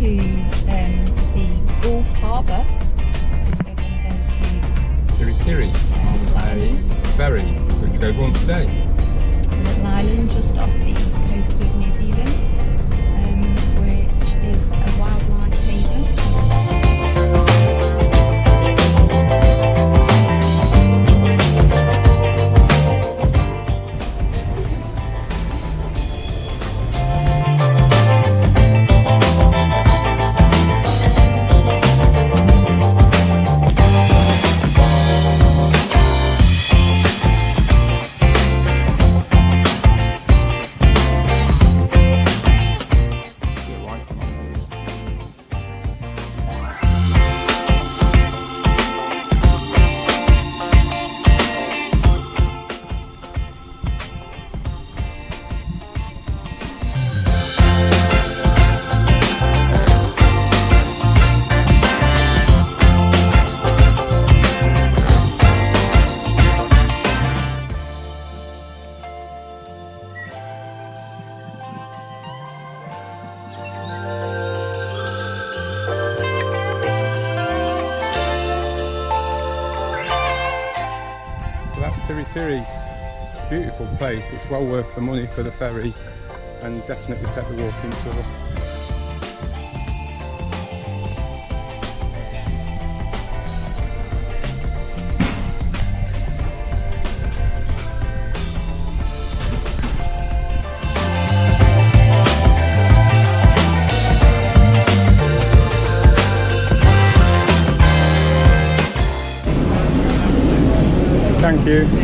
to the Gulf Harbour because we're going to go to Tiritiri, a ferry which goes on today. It's a little island just off the east coast of New Zealand, which is a wildlife haven. Tiritiri, beautiful place. It's well worth the money for the ferry, and definitely take the walking tour. Thank you.